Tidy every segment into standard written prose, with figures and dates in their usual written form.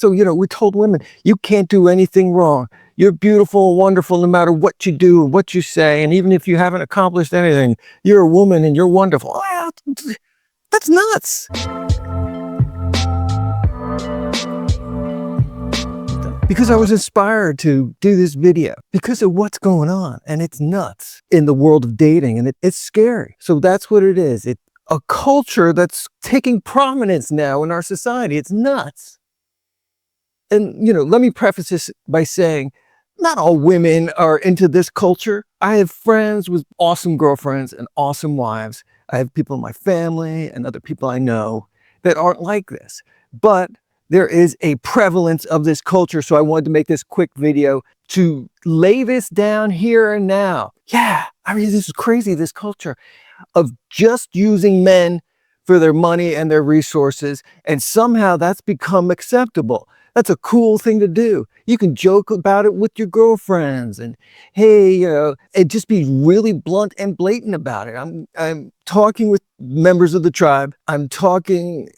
So, we told women, you can't do anything wrong. You're beautiful, wonderful, no matter what you do, what you say. And even if you haven't accomplished anything, you're a woman and you're wonderful. Well, that's nuts. Because I was inspired to do this video because of what's going on, and it's nuts in the world of dating, and it's scary. So that's what it is. It's a culture that's taking prominence now in our society. It's nuts. And, let me preface this by saying, not all women are into this culture. I have friends with awesome girlfriends and awesome wives. I have people in my family and other people I know that aren't like this. But there is a prevalence of this culture. So I wanted to make this quick video to lay this down here and now. Yeah, this is crazy, this culture of just using men for their money and their resources. And somehow that's become acceptable. That's a cool thing to do. You can joke about it with your girlfriends and, hey, and just be really blunt and blatant about it. I'm talking with members of the tribe. I'm watching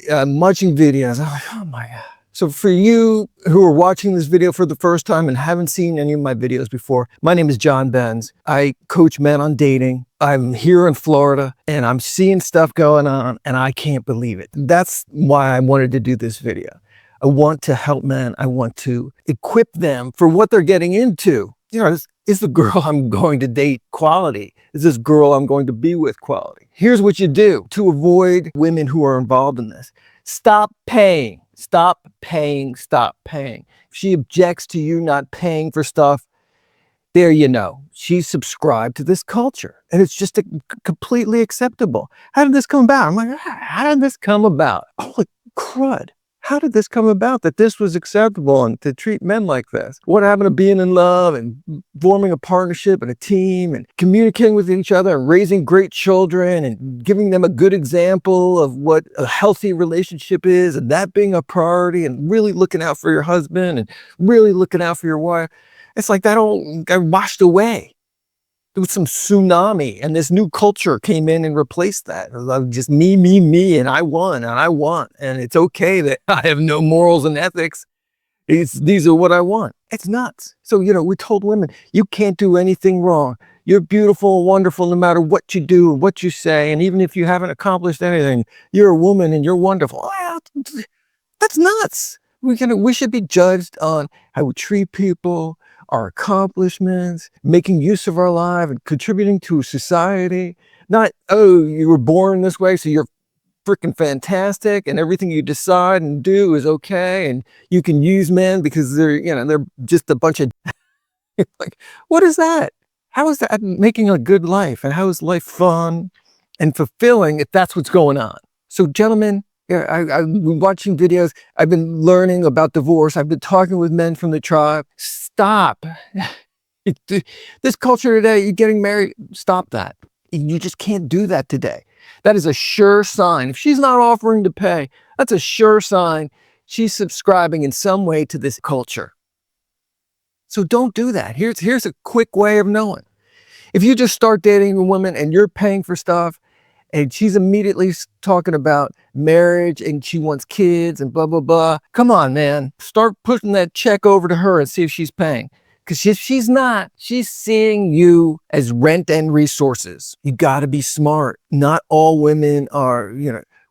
videos. I'm like, oh my God. So for you who are watching this video for the first time and haven't seen any of my videos before, my name is John Benz. I coach men on dating. I'm here in Florida and I'm seeing stuff going on and I can't believe it. That's why I wanted to do this video. I want to help men. I want to equip them for what they're getting into. Is the girl I'm going to date quality? Is this girl I'm going to be with quality? Here's what you do to avoid women who are involved in this. Stop paying. Stop paying. Stop paying. If she objects to you not paying for stuff, she's subscribed to this culture and it's just completely acceptable. How did this come about? I'm like, how did this come about? Holy crud. How did this come about that this was acceptable and to treat men like this? What happened to being in love and forming a partnership and a team and communicating with each other and raising great children and giving them a good example of what a healthy relationship is and that being a priority and really looking out for your husband and really looking out for your wife? It's like that all got washed away. There was some tsunami and this new culture came in and replaced that. It was just me, and I won and I want. And it's okay that I have no morals and ethics. These are what I want. It's nuts. So, we told women, you can't do anything wrong. You're beautiful, wonderful, no matter what you do, what you say. And even if you haven't accomplished anything, you're a woman and you're wonderful. Well, that's nuts. We should be judged on how we treat people, our accomplishments, making use of our life and contributing to society. Not, oh, you were born this way, so you're freaking fantastic and everything you decide and do is okay. And you can use men because they're just a bunch of like, what is that? How is that making a good life? And how is life fun and fulfilling if that's what's going on? So gentlemen, I've been watching videos. I've been learning about divorce. I've been talking with men from the tribe. Stop. This culture today, you're getting married. Stop that. You just can't do that today. That is a sure sign. If she's not offering to pay, that's a sure sign she's subscribing in some way to this culture. So don't do that. Here's a quick way of knowing. If you just start dating a woman and you're paying for stuff, and she's immediately talking about marriage and she wants kids and blah, blah, blah. Come on, man. Start pushing that check over to her and see if she's paying. Because if she's not, she's seeing you as rent and resources. You got to be smart. Not all women are,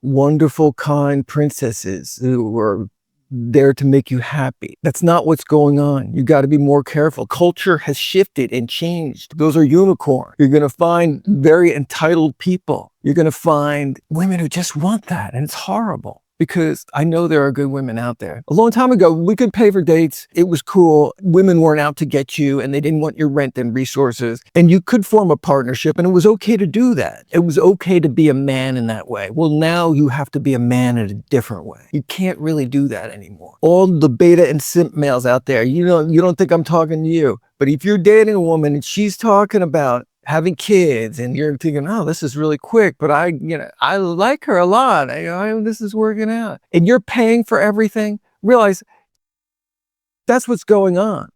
wonderful, kind princesses who are there to make you happy. That's not what's going on. You got to be more careful. Culture has shifted and changed. Those are unicorns. You're going to find very entitled people. You're going to find women who just want that. And it's horrible because I know there are good women out there. A long time ago, we could pay for dates. It was cool. Women weren't out to get you and they didn't want your rent and resources. And you could form a partnership and it was okay to do that. It was okay to be a man in that way. Well, now you have to be a man in a different way. You can't really do that anymore. All the beta and simp males out there, you don't think I'm talking to you. But if you're dating a woman and she's talking about having kids and you're thinking, oh, this is really quick, but I like her a lot. This is working out. And you're paying for everything. Realize that's what's going on.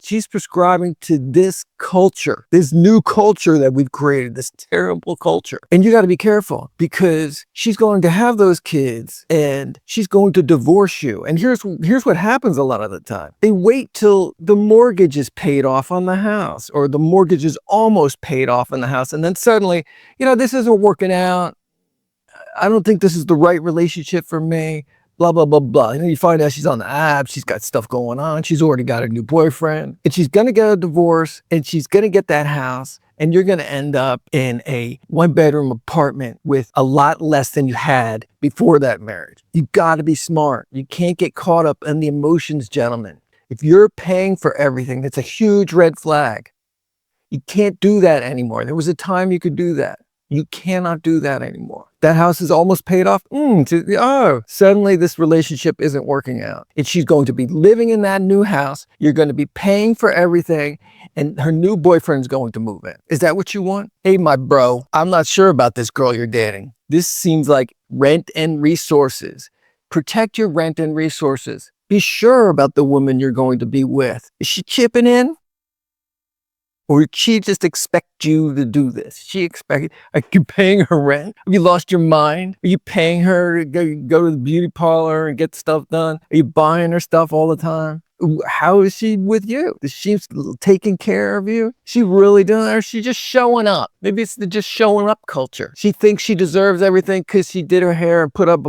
She's prescribing to this culture, this new culture that we've created, this terrible culture. And you got to be careful because she's going to have those kids and she's going to divorce you. And here's what happens a lot of the time. They wait till the mortgage is paid off on the house, or the mortgage is almost paid off on the house. And then suddenly, this isn't working out. I don't think this is the right relationship for me. Blah, blah, blah, blah. You find out she's on the app. She's got stuff going on. She's already got a new boyfriend. And she's going to get a divorce. And she's going to get that house. And you're going to end up in a 1-bedroom apartment with a lot less than you had before that marriage. You got to be smart. You can't get caught up in the emotions, gentlemen. If you're paying for everything, that's a huge red flag. You can't do that anymore. There was a time you could do that. You cannot do that anymore. That house is almost paid off. Suddenly this relationship isn't working out. And she's going to be living in that new house. You're going to be paying for everything. And her new boyfriend's going to move in. Is that what you want? Hey, my bro, I'm not sure about this girl you're dating. This seems like rent and resources. Protect your rent and resources. Be sure about the woman you're going to be with. Is she chipping in? Or she just expect you to do this? Are you paying her rent? Have you lost your mind? Are you paying her to go to the beauty parlor and get stuff done? Are you buying her stuff all the time? How is she with you? Is she taking care of you? She really doing it, or is she just showing up? Maybe it's the just showing up culture. She thinks she deserves everything because she did her hair and put up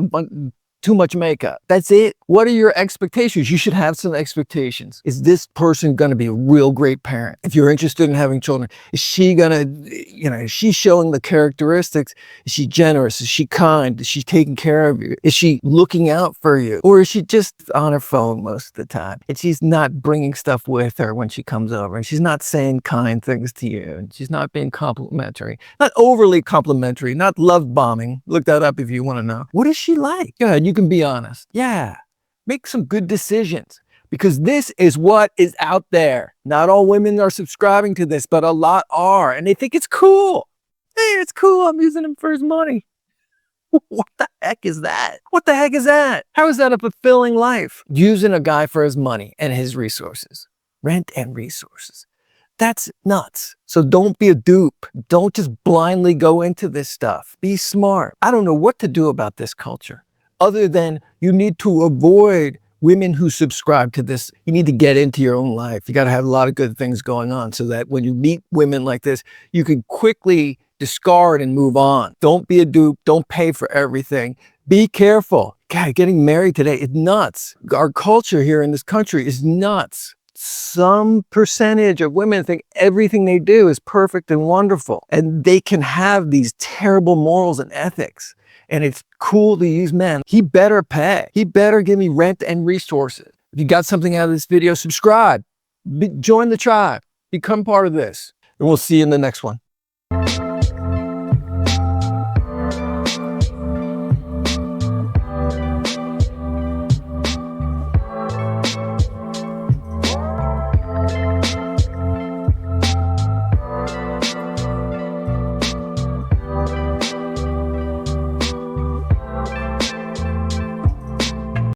too much makeup. That's it. What are your expectations? You should have some expectations. Is this person going to be a real great parent? If you're interested in having children, is she going to, is she showing the characteristics? Is she generous? Is she kind? Is she taking care of you? Is she looking out for you? Or is she just on her phone most of the time? And she's not bringing stuff with her when she comes over. And she's not saying kind things to you. And she's not being complimentary. Not overly complimentary, not love bombing. Look that up if you want to know. What is she like? Go ahead. You can be honest. Yeah. Make some good decisions because this is what is out there. Not all women are subscribing to this, but a lot are. And they think it's cool. Hey, it's cool. I'm using him for his money. What the heck is that? What the heck is that? How is that a fulfilling life? Using a guy for his money and his resources. Rent and resources. That's nuts. So don't be a dupe. Don't just blindly go into this stuff. Be smart. I don't know what to do about this culture. Other than you need to avoid women who subscribe to this. You need to get into your own life. You got to have a lot of good things going on so that when you meet women like this, you can quickly discard and move on. Don't be a dupe. Don't pay for everything. Be careful. God, getting married today is nuts. Our culture here in this country is nuts. Some percentage of women think everything they do is perfect and wonderful, and they can have these terrible morals and ethics. And it's cool to use men. He better pay. He better give me rent and resources. If you got something out of this video, subscribe. Join the tribe. Become part of this. And we'll see you in the next one.